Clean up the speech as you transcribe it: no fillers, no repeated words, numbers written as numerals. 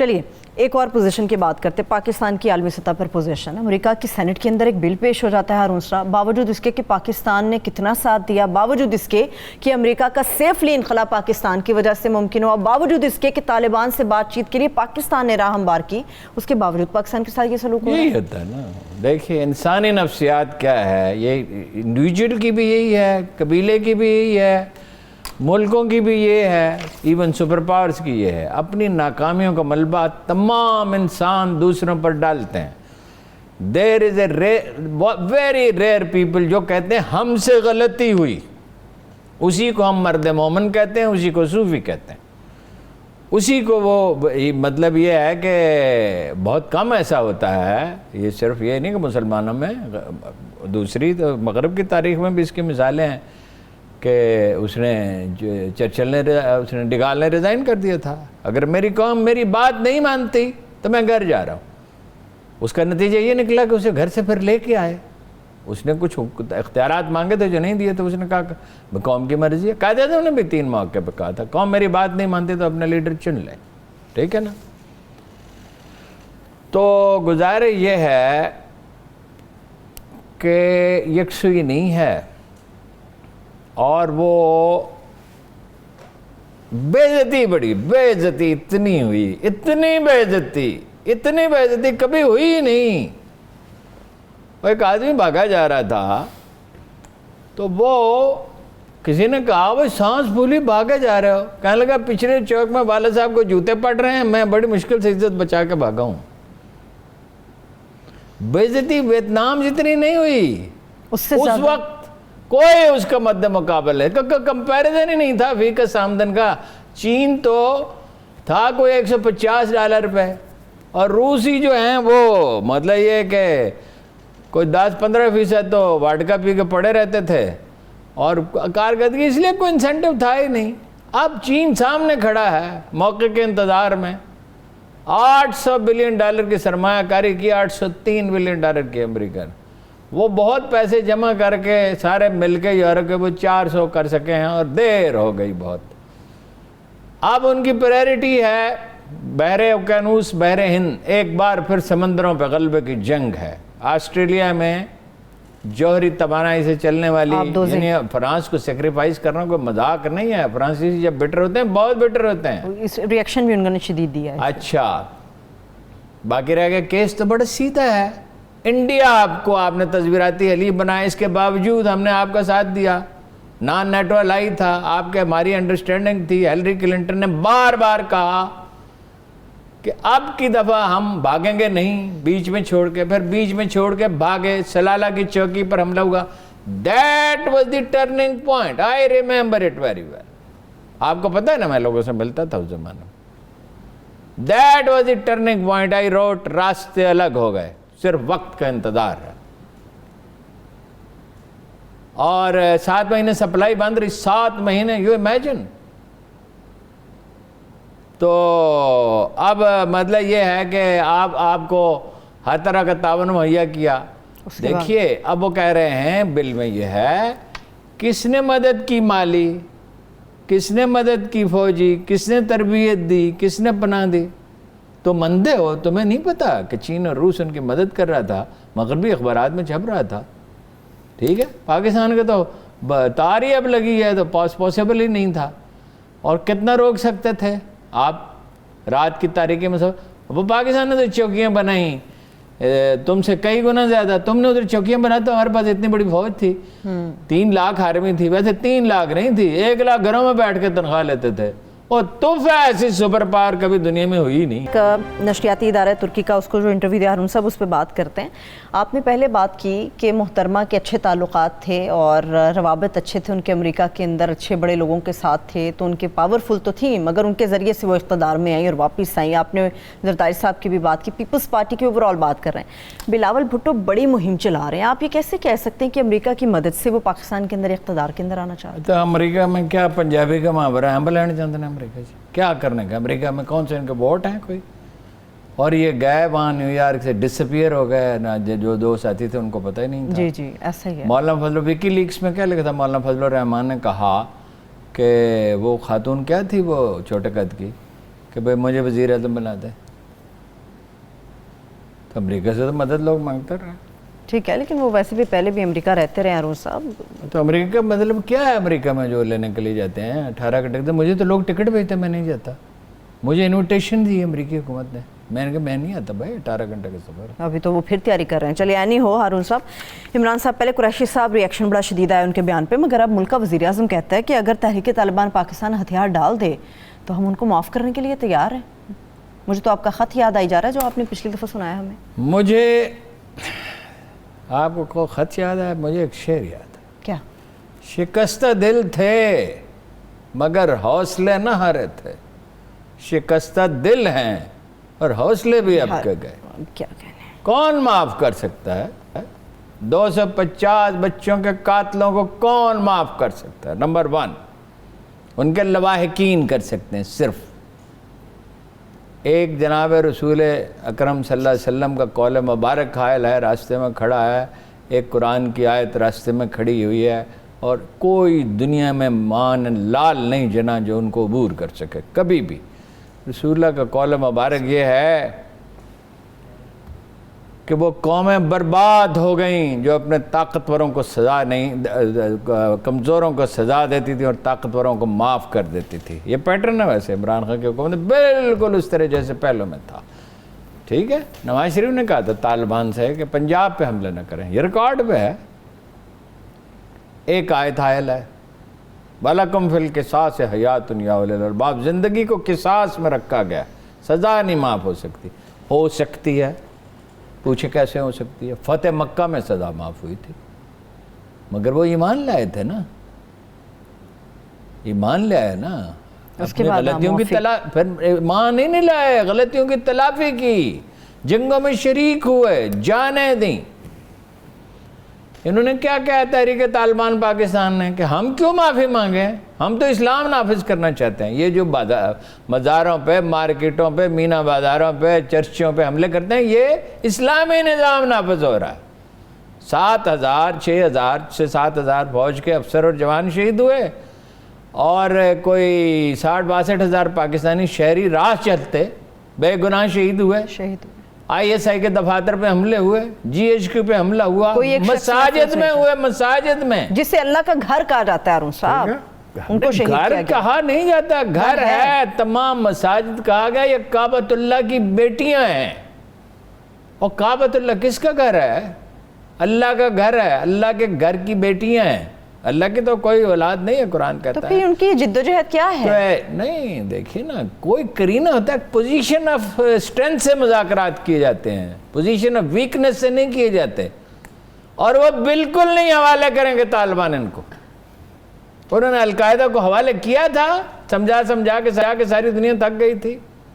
چلیے ایک اور پوزیشن کی بات کرتے ہیں۔ پاکستان کی عالمی سطح پر پوزیشن امریکہ کی سینٹ کے اندر ایک بل پیش ہو جاتا ہے ہارون صاحب، باوجود اس کے کہ پاکستان نے کتنا ساتھ دیا، باوجود اس کے کہ امریکہ کا سیفلی انخلا پاکستان کی وجہ سے ممکن ہوا، باوجود اس کے کہ طالبان سے بات چیت کے لیے پاکستان نے راہ ہموار کی، اس کے باوجود پاکستان کے ساتھ یہ سلوک ہو رہا ہے۔ یہی ہوتا ہے نا، دیکھیے انسانی نفسیات کیا ہے، یہ انڈیویجول کی بھی یہی ہے، قبیلے کی بھی یہی ہے، ملکوں کی بھی یہ ہے، ایون سپر پاورز کی یہ ہے، اپنی ناکامیوں کا ملبہ تمام انسان دوسروں پر ڈالتے ہیں۔ There is a very rare people جو کہتے ہیں ہم سے غلطی ہوئی، اسی کو ہم مرد مومن کہتے ہیں، اسی کو صوفی کہتے ہیں، اسی کو وہ مطلب یہ ہے کہ بہت کم ایسا ہوتا ہے، یہ صرف یہ نہیں کہ مسلمانوں میں، دوسری تو مغرب کی تاریخ میں بھی اس کی مثالیں ہیں کہ اس نے چرچل نے ڈگال نے ریزائن کر دیا تھا، اگر میری قوم میری بات نہیں مانتی تو میں گھر جا رہا ہوں۔ اس کا نتیجہ یہ نکلا کہ اسے گھر سے پھر لے کے آئے، اس نے کچھ اختیارات مانگے تھے جو نہیں دیے، تو اس نے کہا قوم کی مرضی ہے۔ قائد اعظم نے بھی 3 موقع پہ کہا تھا قوم میری بات نہیں مانتی تو اپنا لیڈر چن لے، ٹھیک ہے نا۔ تو گزارش یہ ہے کہ یکسوئی نہیں ہے، اور وہ بے عزتی، بڑی بے عزتی اتنی ہوئی، اتنی بے عزتی کبھی ہوئی ہی نہیں۔ وہ ایک آدمی بھاگا جا رہا تھا تو وہ کسی نے کہا وہ سانس پھولی بھاگے جا رہے ہو، کہنے لگا پچھلے چوک میں والد صاحب کو جوتے پڑ رہے ہیں، میں بڑی مشکل سے عزت بچا کے بھاگا ہوں۔ بے عزتی ویتنام جتنی نہیں ہوئی، اس وقت کوئی اس کا مد مقابل ہے، کمپیریزن ہی نہیں تھا فیکس آمدن کا۔ چین تو تھا کوئی $150 پہ، اور روسی جو ہیں وہ مطلب یہ کہ کوئی 10-15% تو واڈکا پی کے پڑے رہتے تھے، اور کارکردگی اس لیے کوئی انسینٹیو تھا ہی نہیں۔ اب چین سامنے کھڑا ہے موقع کے انتظار میں، $800 بلین کی سرمایہ کاری کی، $803 بلین کی امریکہ نے، وہ بہت پیسے جمع کر کے سارے مل کے یورپ کے وہ 400 کر سکے ہیں، اور دیر ہو گئی بہت۔ اب ان کی پریورٹی ہے بحر اوقیانوس، بحر ہند، ایک بار پھر سمندروں پہ غلبے کی جنگ ہے۔ آسٹریلیا میں جوہری توانائی سے چلنے والی، یعنی فرانس کو سیکریفائز کرنا کوئی مذاق نہیں ہے۔ فرانسیسی جب بیٹر ہوتے ہیں بہت بیٹر ہوتے ہیں، اس ریئیکشن بھی انہوں نے شدید دیا ہے۔ اچھا باقی رہ گیا کیس تو بڑا سیدھا ہے۔ انڈیا آپ نے تصویراتی حلیف بنایا، اس کے باوجود ہم نے آپ کا ساتھ دیا، نان نیٹو الائی تھا آپ کے، ہماری انڈرسٹینڈنگ تھی۔ ہیلری کلنٹن نے بار بار کہا کہ اب کی دفعہ ہم بھاگیں گے نہیں، بیچ میں چھوڑ کے، پھر بیچ میں چھوڑ کے بھاگے، سلالہ کی چوکی پر حملہ ہوا۔ That was the turning point. I remember it very well. آپ کو پتہ ہے نا، میں لوگوں سے ملتا تھا اس زمانے میں۔ That was the turning point. I wrote راستے الگ ہو گئے، صرف وقت کا انتظار ہے۔ اور 7 مہینے سپلائی بند رہی، 7 مہینے، یو امیجن۔ تو اب مطلب یہ ہے کہ آپ کو ہر طرح کا تعاون مہیا کیا۔ دیکھیے اب وہ کہہ رہے ہیں بل میں یہ ہے، کس نے مدد کی مالی، کس نے مدد کی فوجی، کس نے تربیت دی، کس نے پناہ دی؟ تو مندے ہو، تمہیں نہیں پتا کہ چین اور روس ان کی مدد کر رہا تھا، مغربی اخبارات میں چھپ رہا تھا، ٹھیک ہے۔ پاکستان کے تو تاری اب لگی ہے، تو پاسبل ہی نہیں تھا، اور کتنا روک سکتے تھے آپ رات کی تاریکی میں؟ سب وہ پاکستان نے تو چوکیاں بنائیں تم سے کئی گنا زیادہ، تم نے ادھر چوکیاں بنا تو ہمارے پاس اتنی بڑی فوج تھی، 3 لاکھ آرمی تھی، ویسے 3 لاکھ نہیں تھی، 1 لاکھ گھروں میں بیٹھ کے تنخواہ لیتے تھے، اور توفہ ایسی سپر پاور کبھی دنیا میں ہوئی نہیں۔ نشریاتی ادارہ ترکی کا اس کو جو انٹرویو دیا ہارون صاحب، اس پہ بات کرتے ہیں۔ آپ نے پہلے بات کی کہ محترمہ کے اچھے تعلقات تھے اور روابط اچھے تھے ان کے، امریکہ کے اندر اچھے بڑے لوگوں کے ساتھ تھے، تو ان کے پاورفل تو تھیں، مگر ان کے ذریعے سے وہ اقتدار میں آئیں اور واپس آئیں۔ آپ نے زرداری صاحب کی بھی بات کی، پیپلز پارٹی کی اوور آل بات کر رہے ہیں۔ بلاول بھٹو بڑی مہم چلا رہے ہیں، آپ یہ کیسے کہہ سکتے ہیں کہ امریکہ کی مدد سے وہ پاکستان کے اندر اقتدار کے اندر آنا چاہتے ہیں؟ تو امریکہ میں کیا پنجابی کا محاورہ ہے، ہم لینا چاہتے ہیں امریکہ سے، کیا کرنے کا؟ امریکہ میں کون سے ان کے ووٹ ہیں کوئی؟ اور یہ گئے وہاں نیو یارک سے ڈسپیئر ہو گئے نا، جو 2 ساتھی تھے ان کو پتہ ہی نہیں تھا۔ جی ایسا ہی ہے۔ مولانا فضل وکی لیکس میں کیا لکھا تھا، مولانا فضل الرحمان نے کہا کہ وہ خاتون کیا تھی وہ چھوٹے قد کی، کہ بھئی مجھے وزیر اعظم بنا دے۔ امریکہ سے تو مدد لوگ مانگتے رہے. ٹھیک ہے، لیکن وہ ویسے بھی پہلے بھی امریکہ رہتے رہے ہارون صاحب. تو امریکہ کا مطلب کیا ہے امریکہ میں جو لینے کے لیے جاتے ہیں 18 کا ٹکٹ؟ مجھے تو لوگ ٹکٹ بھیجتے ہیں، میں نہیں جاتا. مجھے انویٹیشن دی امریکی حکومت نے، میں نے کہا میں نہیں آتا بھائی 18 گھنٹے کا سفر. ابھی تو وہ پھر تیاری کر رہے ہیں. چلیے اینی ہو ہارون صاحب. عمران صاحب، پہلے قریشی صاحب ریئیکشن بڑا شدید آیا ان کے بیان پہ، مگر اب ملک کا وزیر اعظم کہتا ہے کہ اگر تحریک طالبان پاکستان ہتھیار ڈال دے تو ہم ان کو معاف کرنے کے لیے تیار ہیں. مجھے تو آپ کا خط یاد آئی جا رہا ہے جو آپ نے پچھلی دفعہ سنایا ہمیں. مجھے آپ کو خط یاد ہے، مجھے ایک شعر یاد ہے. کیا؟ شکستہ دل تھے مگر حوصلے نہ ہارے تھے، شکستہ دل ہیں اور حوصلے بھی اب کے گئے. کیا کہنے. کون معاف کر سکتا ہے؟ 250 بچوں کے قاتلوں کو کون معاف کر سکتا ہے؟ نمبر 1 ان کے لواحقین کر سکتے ہیں صرف. ایک جناب رسول اکرم صلی اللہ علیہ وسلم کا قول مبارک حائل ہے، راستے میں کھڑا ہے، ایک قرآن کی آیت راستے میں کھڑی ہوئی ہے، اور کوئی دنیا میں مان لال نہیں جنا جو ان کو عبور کر سکے کبھی بھی. رسول اللہ کا قول مبارک یہ ہے کہ وہ قومیں برباد ہو گئیں جو اپنے طاقتوروں کو سزا نہیں، کمزوروں کو سزا دیتی تھی اور طاقتوروں کو معاف کر دیتی تھی. یہ پیٹرن ہے ویسے عمران خان کی حکومت بالکل اس طرح جیسے پہلوں میں تھا. ٹھیک ہے، نواز شریف نے کہا تھا طالبان سے کہ پنجاب پہ حملے نہ کریں، یہ ریکارڈ پہ ہے. ایک آیت حائل ہے، وَلَكُمْ فِي الْقِصَاصِ حَيَاتٌ يَا أُولِي الْأَلْبَابِ. زندگی کو قصاص میں رکھا گیا، سزا نہیں معاف ہو سکتی ہے. پوچھے کیسے ہو سکتی ہے؟ فتح مکہ میں سزا معاف ہوئی تھی، مگر وہ ایمان لائے تھے نا، ایمان لے آئے نا. اس کے اپنی بعد غلطیوں کی پھر ایمان ہی نہیں لائے، غلطیوں کی تلافی کی، جنگوں میں شریک ہوئے، جانیں دیں. انہوں نے کیا کہا تحریک طالبان پاکستان نے کہ ہم کیوں معافی مانگیں، ہم تو اسلام نافذ کرنا چاہتے ہیں. یہ جو مزاروں پہ، مارکیٹوں پہ، مینا بازاروں پہ، چرچوں پہ حملے کرتے ہیں، یہ اسلامی نظام نافذ ہو رہا ہے. 6,000 سے 7,000 فوج کے افسر اور جوان شہید ہوئے، اور کوئی 60-62 ہزار پاکستانی شہری راہ چلتے بے گناہ شہید ہوئے. ISI کے دفاتر پہ حملے ہوئے، GHQ پہ حملہ ہوا، مساجد میں ہوئے، مساجد میں، جسے اللہ کا گھر کہا جاتا ہے ہارون صاحب. ان کو شہید کیا گھر کہا نہیں جاتا، گھر ہے. تمام مساجد کہا گیا یہ کعبۃ اللہ کی بیٹیاں ہیں. اور کعبۃ اللہ کس کا گھر ہے؟ اللہ کا گھر ہے، اللہ کے گھر کی بیٹیاں ہیں. اللہ کی تو کوئی اولاد نہیں ہے، قرآن کہتا ہے. تو پھر ان کی جدوجہد کیا ہے؟ نہیں دیکھیے نا، کوئی کرینہ ہوتا ہے، پوزیشن آف اسٹرینتھ سے مذاکرات کیے جاتے ہیں، پوزیشن آف ویکنس سے نہیں کیے جاتے. اور وہ بالکل نہیں حوالے کریں گے طالبان ان کو. انہوں نے القاعدہ کو حوالے کیا تھا، سمجھا کے ساری دنیا تھک گئی تھی.